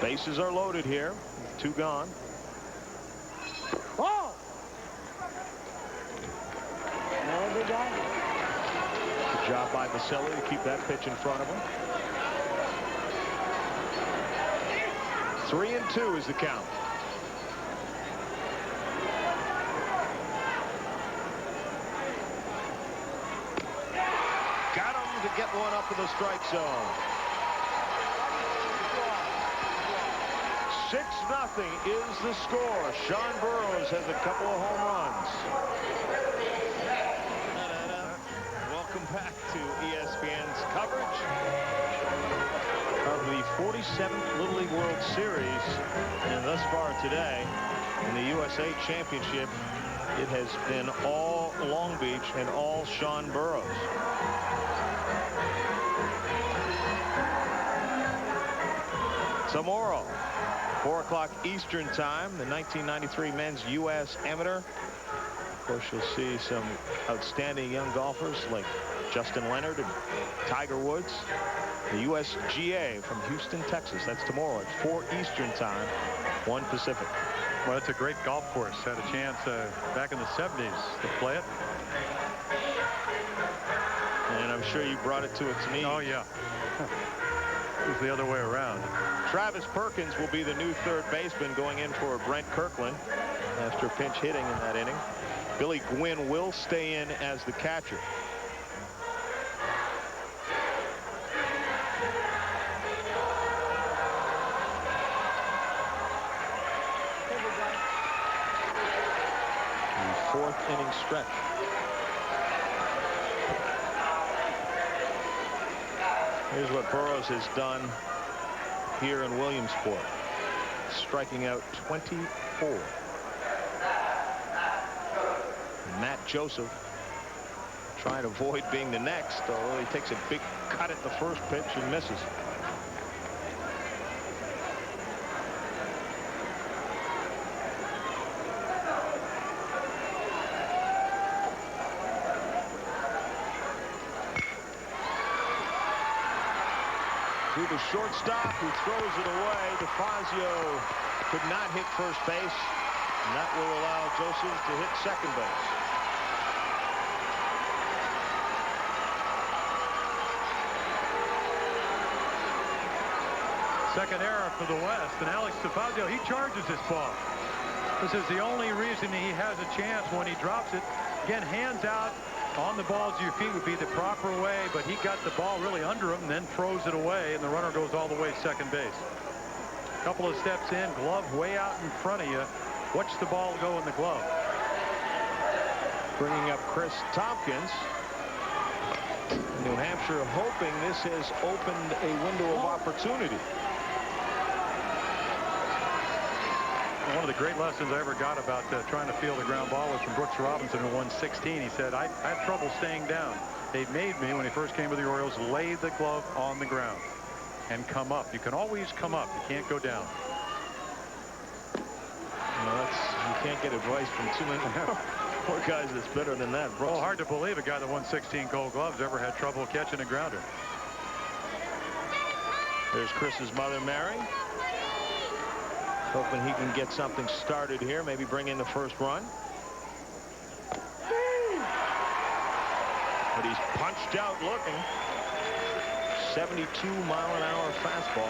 Bases are loaded here. 2 gone. Ball. Good job by Baselli to keep that pitch in front of him. 3-2 is the count. Got him to get one up in the strike zone. 6-0 is the score. Sean Burroughs has a couple of home runs. Welcome back to ESPN's coverage of the 47th Little League World Series. And thus far today, in the USA Championship, it has been all Long Beach and all Sean Burroughs. Tomorrow, 4 o'clock Eastern time, the 1993 Men's U.S. Amateur. Of course, you'll see some outstanding young golfers like Justin Leonard and Tiger Woods. The USGA from Houston, Texas. That's tomorrow at 4 Eastern time, 1 Pacific. Well, it's a great golf course. Had a chance back in the 70s to play it. And I'm sure you brought it to its knees. Oh, yeah. It was the other way around. Travis Perkins will be the new third baseman going in for Brent Kirkland after pinch hitting in that inning. Billy Gwynn will stay in as the catcher. The 4th inning stretch. Here's what Burroughs has done here in Williamsport, striking out 24. Matt Joseph trying to avoid being the next, although he takes a big cut at the first pitch and misses. To the shortstop, who throws it away. DeFazio could not hit first base, and that will allow Joseph to hit second base. Second error for the West, and Alex DeFazio, he charges this ball. This is the only reason he has a chance when he drops it. Again, hands out on the balls to your feet would be the proper way, but he got the ball really under him and then throws it away, and the runner goes all the way second base. Couple of steps in, glove way out in front of you. Watch the ball go in the glove. Bringing up Chris Tompkins. New Hampshire hoping this has opened a window of opportunity. One of the great lessons I ever got about trying to field a ground ball was from Brooks Robinson, who won 16. He said, I had trouble staying down. They made me, when he first came to the Orioles, lay the glove on the ground and come up. You can always come up. You can't go down. You can't get advice from too many more guys that's better than that. Brooks. Oh, hard to believe a guy that won 16 Gold Gloves ever had trouble catching a grounder. There's Chris's mother, Mary. Hoping he can get something started here, maybe bring in the first run. But he's punched out looking. 72-mile-an-hour fastball.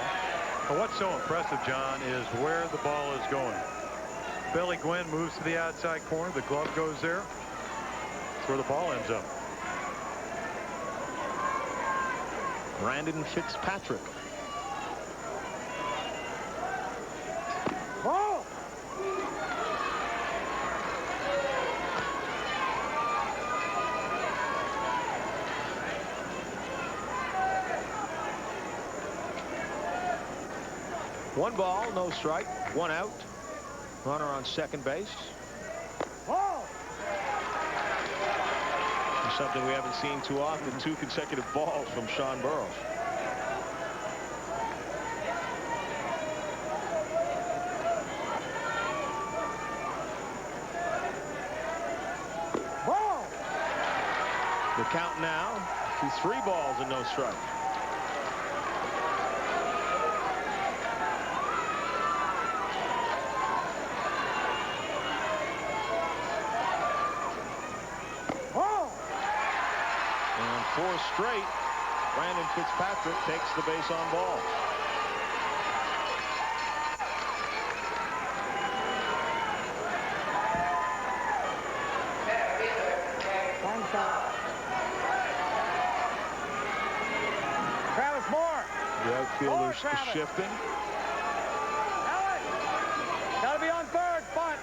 But what's so impressive, John, is where the ball is going. Billy Gwynn moves to the outside corner. The glove goes there. That's where the ball ends up. Brandon Fitzpatrick. Ball. One ball, no strike, 1 out. Runner on second base. Ball. Something we haven't seen too often. 2 consecutive balls from Sean Burroughs. Ball. The count now to 3 balls and no strike. On 4 straight, Brandon Fitzpatrick takes the base on ball. Travis Moore. The outfielders shifting. Got to be on third, bunt.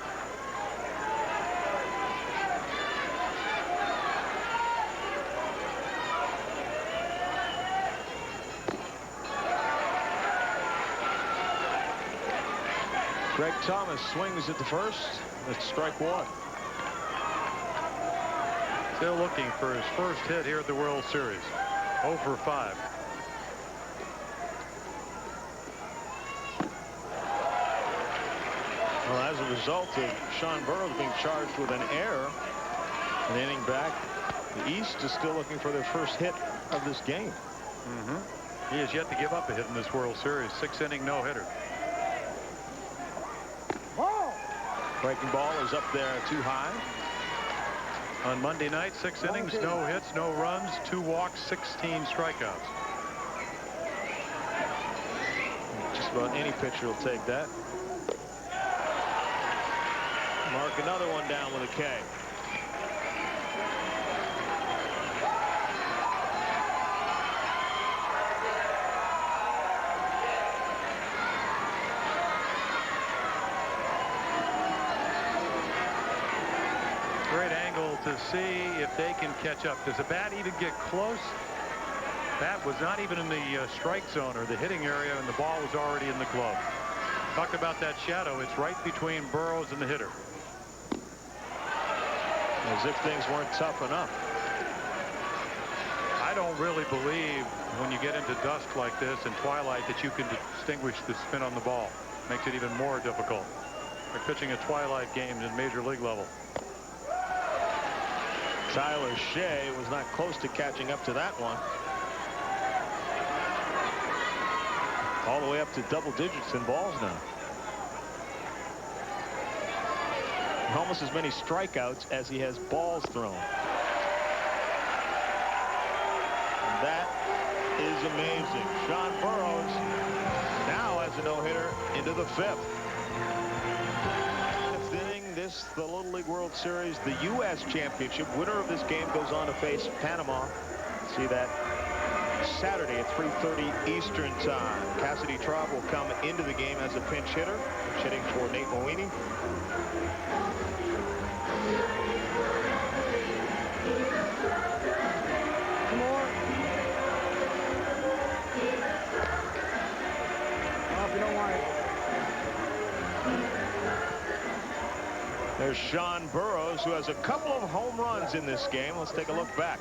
Greg Thomas swings at the first. That's strike 1. Still looking for his first hit here at the World Series. 0 for 5. Well, as a result of Sean Burroughs being charged with an error, an inning back, the East is still looking for their first hit of this game. He has yet to give up a hit in this World Series. 6-inning no-hitter. Breaking ball is up there too high. On Monday night, 6 innings, no hits, no runs, 2 walks, 16 strikeouts. Just about any pitcher will take that. Mark another one down with a K. Great angle to see if they can catch up. Does the bat even get close? Bat was not even in the strike zone or the hitting area, and the ball was already in the glove. Talk about that shadow. It's right between Burroughs and the hitter. As if things weren't tough enough. I don't really believe when you get into dusk like this and twilight that you can distinguish the spin on the ball. Makes it even more difficult. They're pitching a twilight game in major league level. Tyler Shea was not close to catching up to that one. All the way up to double digits in balls now. Almost as many strikeouts as he has balls thrown. And that is amazing. Sean Burroughs now has a no-hitter into the 5th. The Little League World Series, the U.S. Championship. Winner of this game goes on to face Panama. See that Saturday at 3:30 Eastern Time. Cassidy Traub will come into the game as a pinch hitter, hitting for Nate Moini. If you don't want it. There's Sean Burroughs, who has a couple of home runs in this game. Let's take a look back.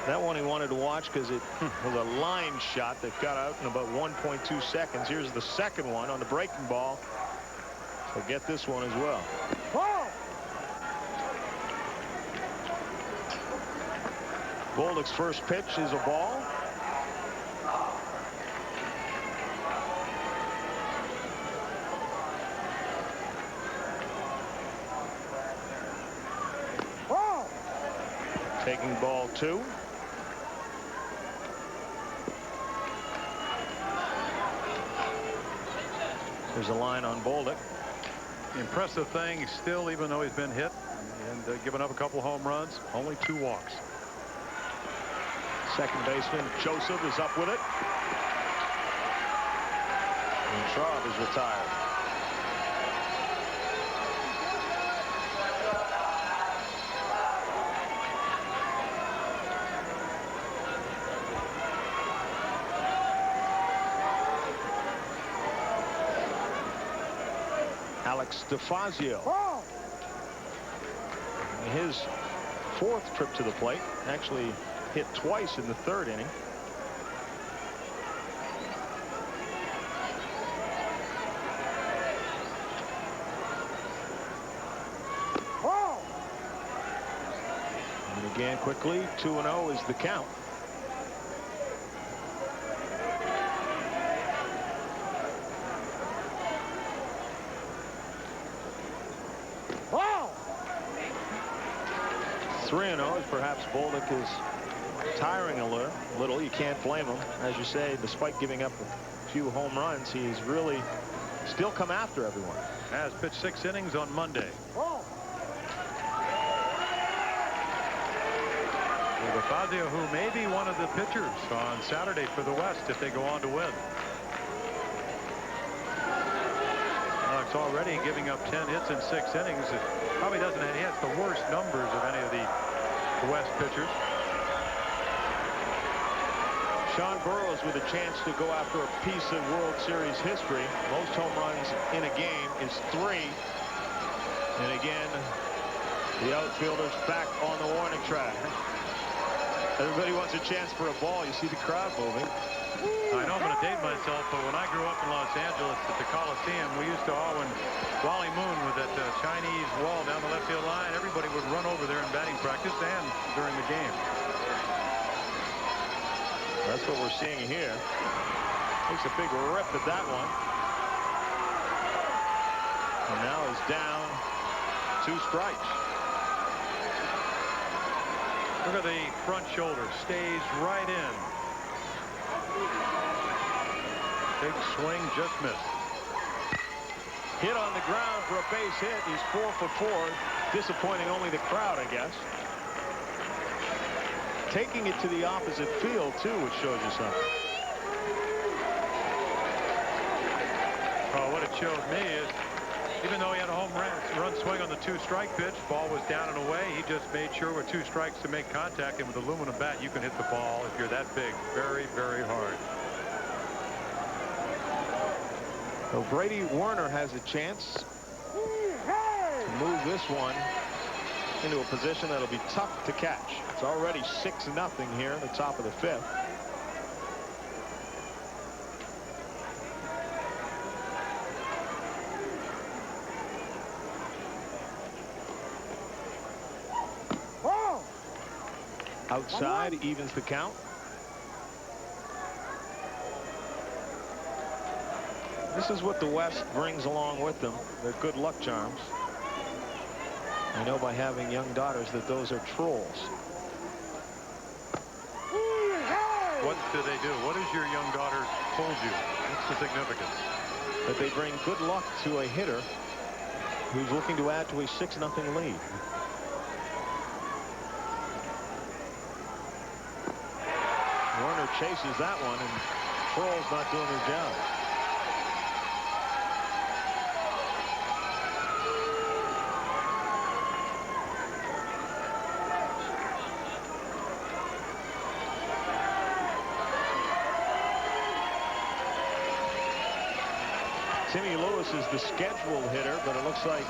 That one he wanted to watch because it was a line shot that got out in about 1.2 seconds. Here's the second one on the breaking ball. So get this one as well. Bolduc's first pitch is a ball. Taking ball 2. There's a line on Bolduc. The impressive thing, still, even though he's been hit and given up a couple home runs, only 2 walks. Second baseman Joseph is up with it. And Traub is retired. Alex DeFazio. His 4th trip to the plate, actually hit twice in the 3rd inning. And again quickly, 2-0 is the count. 3-0 as perhaps Bolduc is tiring a little. You can't blame him. As you say, despite giving up a few home runs, he's really still come after everyone. Has pitched 6 innings on Monday. Fazio, who may be one of the pitchers on Saturday for the West if they go on to win. Alex already giving up 10 hits in 6 innings. It probably doesn't have, he has the worst numbers of any of the West pitchers. Sean Burroughs with a chance to go after a piece of World Series history. Most home runs in a game is 3. And again, the outfielders back on the warning track. Everybody wants a chance for a ball. You see the crowd moving. I know I'm going to date myself, but when I grew up in Los Angeles at the Coliseum, we used to all, when Wally Moon with that Chinese wall down the left field line, everybody would run over there in batting practice and during the game. That's what we're seeing here. Takes a big rip at that one. And now he's down 2 strikes. Look at the front shoulder. Stays right in. Big swing, just missed. Hit on the ground for a base hit. He's 4 for 4. Disappointing only the crowd, I guess. Taking it to the opposite field, too, which shows you something. Oh, what it showed me is, even though he had a home run swing on the 2-strike pitch, ball was down and away. He just made sure with 2 strikes to make contact, and with aluminum bat, you can hit the ball if you're that big very, very hard. So Brady Werner has a chance to move this one into a position that'll be tough to catch. It's already 6-0 here in the top of the 5th. Outside, evens the count. This is what the West brings along with them. Their good luck charms. I know by having young daughters that those are trolls. What do they do? What has your young daughter told you? What's the significance? That they bring good luck to a hitter who's looking to add to a 6-0 lead. Werner chases that one, and Troll's not doing his job. Timmy Lewis is the scheduled hitter, but it looks like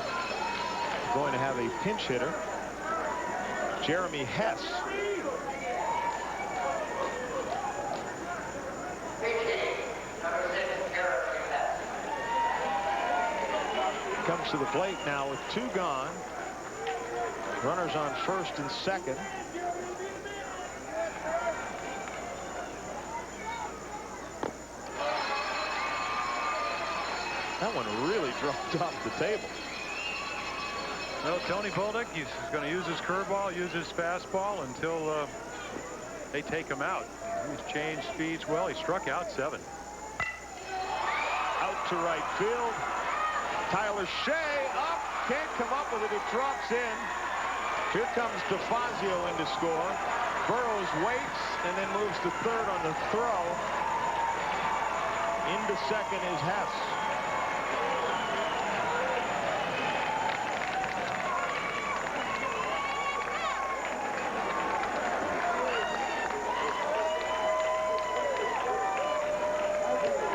we're going to have a pinch hitter. Jeremy Hess. Comes to the plate now with 2 gone. Runners on first and second. That one really dropped off the table. Well, Tony Bolduc, he's going to use his curveball, use his fastball until they take him out. He's changed speeds well. He struck out 7. Out to right field. Tyler Shea up, can't come up with it. It drops in. Here comes DeFazio in to score. Burroughs waits and then moves to third on the throw. Into second is Hess.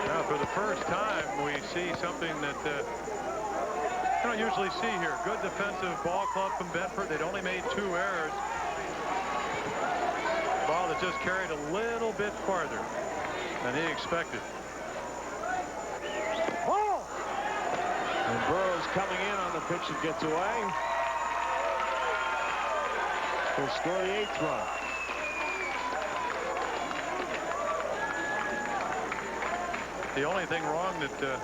Now, for the first time, we see something that you don't usually see here. Good defensive ball club from Bedford. They'd only made 2 errors. Ball that just carried a little bit farther than he expected. And Burroughs coming in on the pitch that gets away. Will score the 8th run. The only thing wrong that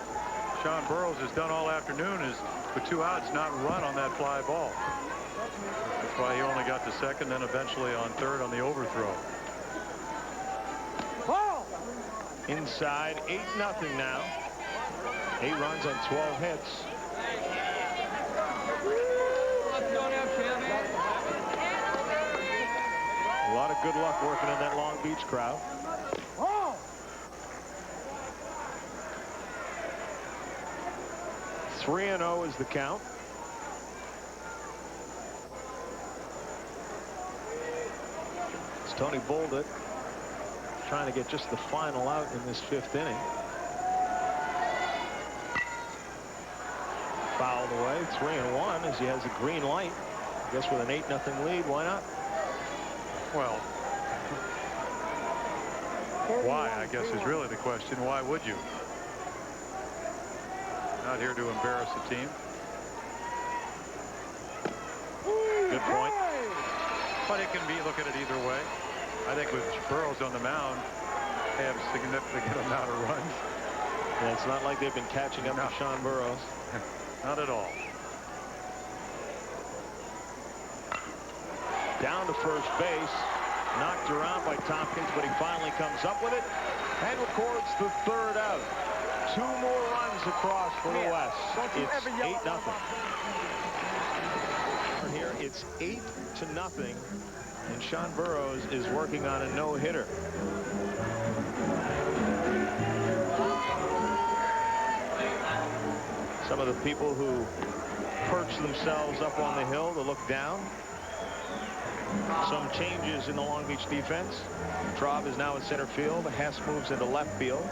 Sean Burroughs has done all afternoon is with 2 outs, not run on that fly ball. That's why he only got to second, then eventually on third on the overthrow. Ball. Inside, 8-0 now. 8 runs on 12 hits. A lot of good luck working in that Long Beach crowd. Ball. 3-0 is the count. It's Tony Bolduc trying to get just the final out in this 5th inning. Fouled away. 3-1 as he has a green light. I guess with an 8-0 lead, why not? Well, why, I guess, is really the question. Why would you? Not here to embarrass the team. Good point. But it can be, look at it either way. I think with Burroughs on the mound, they have a significant amount of runs. Yeah, it's not like they've been catching up to Sean Burroughs. Not at all. Down to first base. Knocked around by Tompkins, but he finally comes up with it and records the 3rd out. 2 more runs across for the West. It's 8-0. Here it's 8-0, and Sean Burroughs is working on a no-hitter. Some of the people who perch themselves up on the hill to look down. Some changes in the Long Beach defense. Traub is now in center field. Hess moves into left field.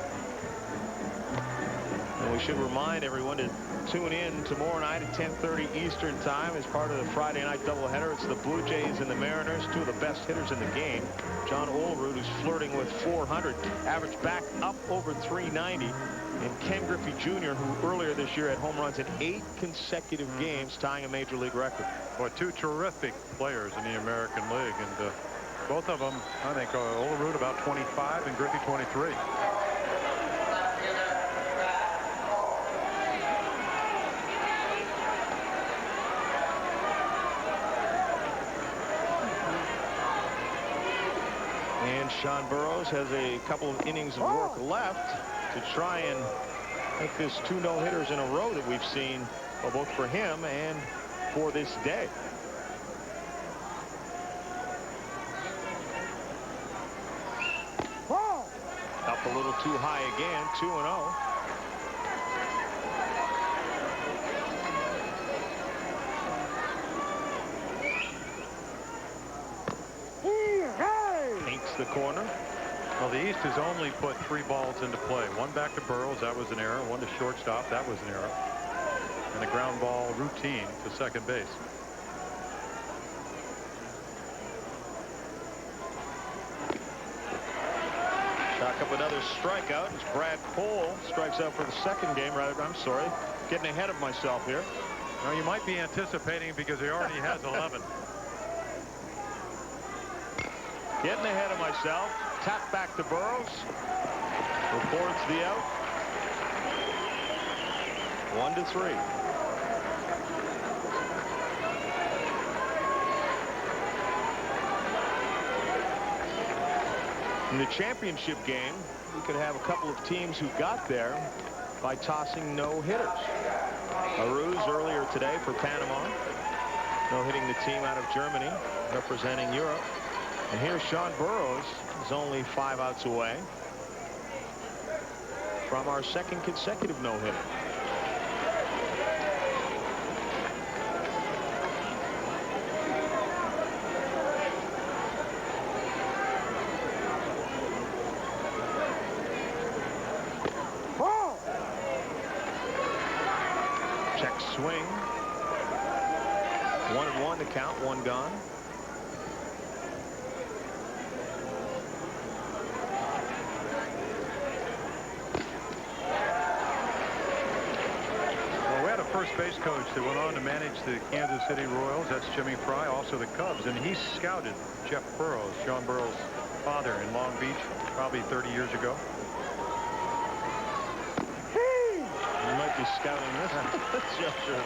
And we should remind everyone to tune in tomorrow night at 10:30 Eastern time as part of the Friday night doubleheader. It's the Blue Jays and the Mariners, 2 of the best hitters in the game. John Olerud, who's flirting with 400, average back up over 390. And Ken Griffey Jr., who earlier this year had home runs in 8 consecutive games, tying a major league record. Boy, 2 terrific players in the American League, and both of them, I think, Olerud about 25 and Griffey 23. And Sean Burroughs has a couple of innings of work left to try and make this 2 no-hitters in a row that we've seen, well, both for him and for this day. Up a little too high again. 2-0. Paints the corner. Well, the East has only put 3 balls into play. 1 back to Burroughs, that was an error. 1 to shortstop, that was an error. And a ground ball routine to second base. Chalk up another strikeout as Brad Cole strikes out for the 2nd game. Rather, I'm sorry, getting ahead of myself here. Now, you might be anticipating because he already has 11. Getting ahead of myself. Tap back to Burroughs. Records the out. 1-3. In the championship game, we could have a couple of teams who got there by tossing no-hitters. Aruz earlier today for Panama. No-hitting the team out of Germany, representing Europe. And here's Sean Burroughs is only 5 outs away from our 2nd consecutive no-hitter. Check swing. 1-1 to count, 1 gone. First base coach that went on to manage the Kansas City Royals. That's Jimmy Fry, also the Cubs, and he scouted Jeff Burroughs, Sean Burroughs' father, in Long Beach probably 30 years ago. You might might be scouting this. Juncture.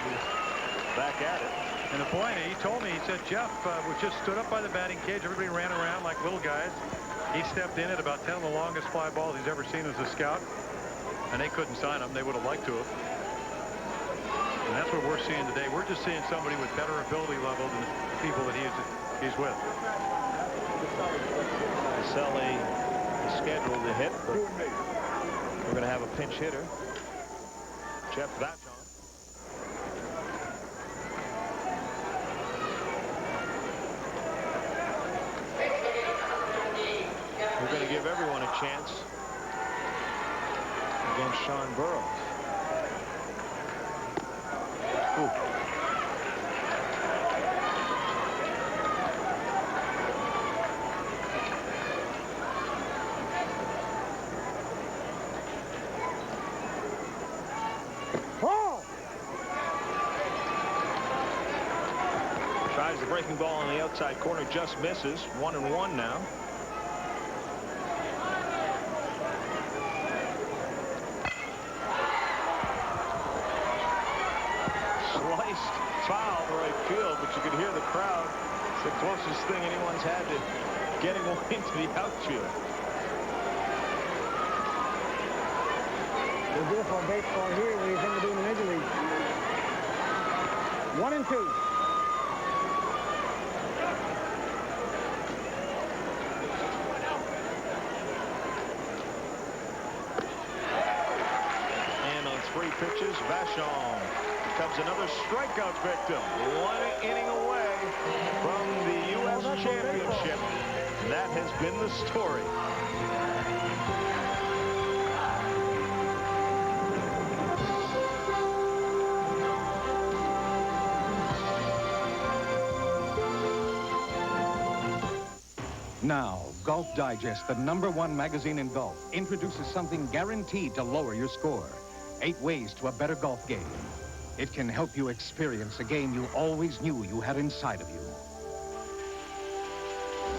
Back at it. And the point, he told me, he said Jeff was just stood up by the batting cage. Everybody ran around like little guys. He stepped in at about 10 of the longest fly balls he's ever seen as a scout. And they couldn't sign him. They would have liked to have. And that's what we're seeing today. We're just seeing somebody with better ability level than the people that he's with. Selly is scheduled to hit, but we're going to have a pinch hitter. Jeff Vachon. We're going to give everyone a chance against Sean Burroughs. Ooh. Tries the breaking ball on the outside corner, just misses. 1-1 now. Sliced foul to right field, but you could hear the crowd. It's the closest thing anyone's had to getting one into the outfield. They do for baseball here what do you think they do in the major league? 1-2. And on 3 pitches, Vachon becomes another strikeout victim. 1 inning away from the U.S. Championship. That has been the story. Now, Golf Digest, the #1 magazine in golf, introduces something guaranteed to lower your score. 8 ways to a better golf game. It can help you experience a game you always knew you had inside of you.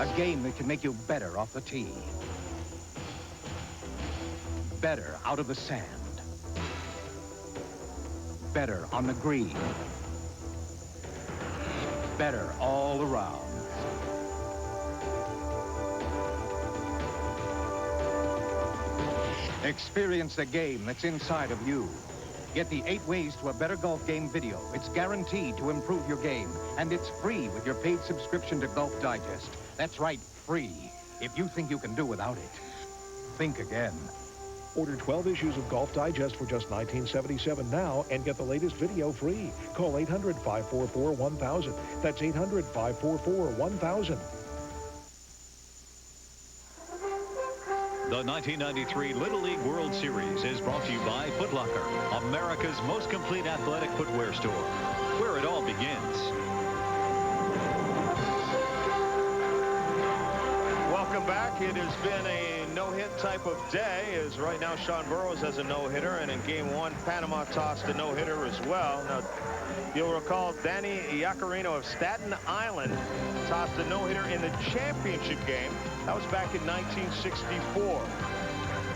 A game that can make you better off the tee. Better out of the sand. Better on the green. Better all around. Experience the game that's inside of you. Get the 8 ways to a better golf game video. It's guaranteed to improve your game, and it's free with your paid subscription to Golf Digest. That's right, free. If you think you can do without it, think again. Order 12 issues of Golf Digest for just $19.77 now and get the latest video free. Call 800-544-1000. That's 800-544-1000. The 1993 Little League World Series is brought to you by Foot Locker, America's most complete athletic footwear store, where it all begins. Welcome back. It has been a no-hit type of day, as right now Sean Burroughs has a no-hitter, and in Game 1, Panama tossed a no-hitter as well. Now, you'll recall Danny Iaccarino of Staten Island tossed a no-hitter in the championship game. That was back in 1964.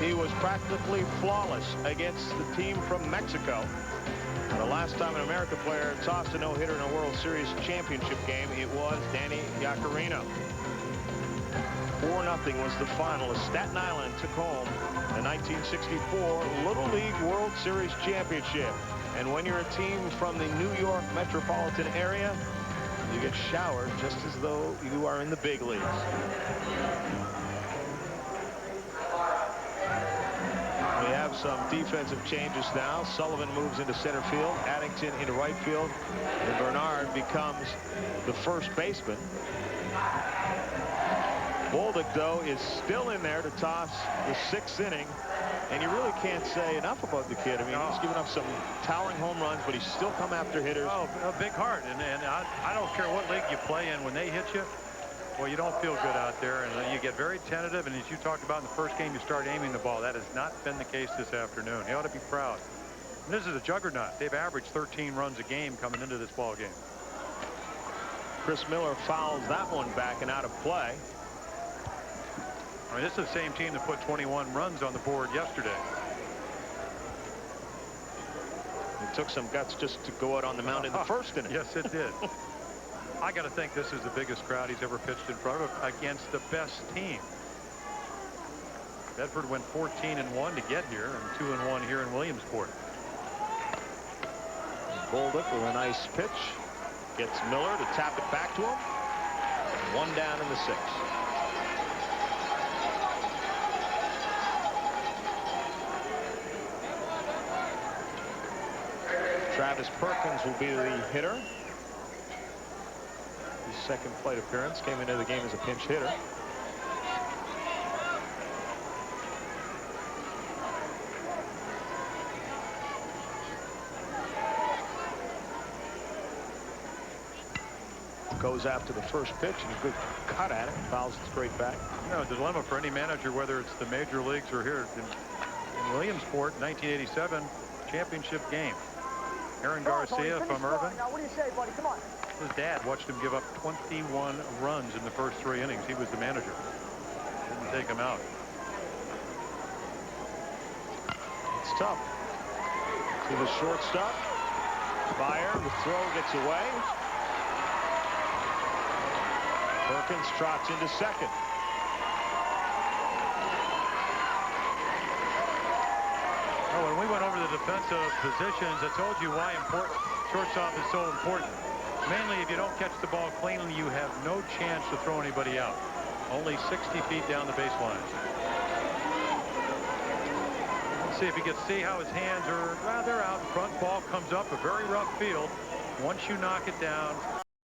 He was practically flawless against the team from Mexico. The last time an American player tossed a no-hitter in a World Series championship game, it was Danny Iaccarino. 4-0 was the final as Staten Island took home the 1964 Little League World Series championship. And when you're a team from the New York metropolitan area, you get showered just as though you are in the big leagues. We have some defensive changes now. Sullivan moves into center field, Addington into right field, and Bernard becomes the first baseman. Bolduc, though, is still in there to toss the 6th inning, and you really can't say enough about the kid. I mean, he's given up some towering home runs, but he's still come after hitters. Oh, a big heart, and I don't care what league you play in. When they hit you, well, you don't feel good out there, and you get very tentative, and as you talked about in the first game, you start aiming the ball. That has not been the case this afternoon. He ought to be proud. And this is a juggernaut. They've averaged 13 runs a game coming into this ball game. Chris Miller fouls that one back and out of play. I mean, this is the same team that put 21 runs on the board yesterday. took some guts just to go out on the mound in the first inning. Yes, it did. I got to think this is the biggest crowd he's ever pitched in front of against the best team. Bedford went 14-1 to get here and 2-1 here in Williamsport. Bolduc with a nice pitch. Gets Miller to tap it back to him. One down in the 6th. Travis Perkins will be the hitter. His second plate appearance, came into the game as a pinch hitter. Goes after the first pitch and a good cut at it. Fouls it straight back. You know, the dilemma for any manager, whether it's the major leagues or here in Williamsport, 1987 championship game. Aaron Garcia from Irvin. Now, what do you say, buddy? Come on. His dad watched him give up 21 runs in the first 3 innings. He was the manager. Didn't take him out. It's tough. To the shortstop. Fire. The throw gets away. Perkins trots into second. Oh, when we went over the defensive positions, I told you why shortstop is so important. Mainly, if you don't catch the ball cleanly, you have no chance to throw anybody out. Only 60 feet down the baseline. Let's see if you can see how his hands are. They're out in front. Ball comes up a very rough field. Once you knock it down,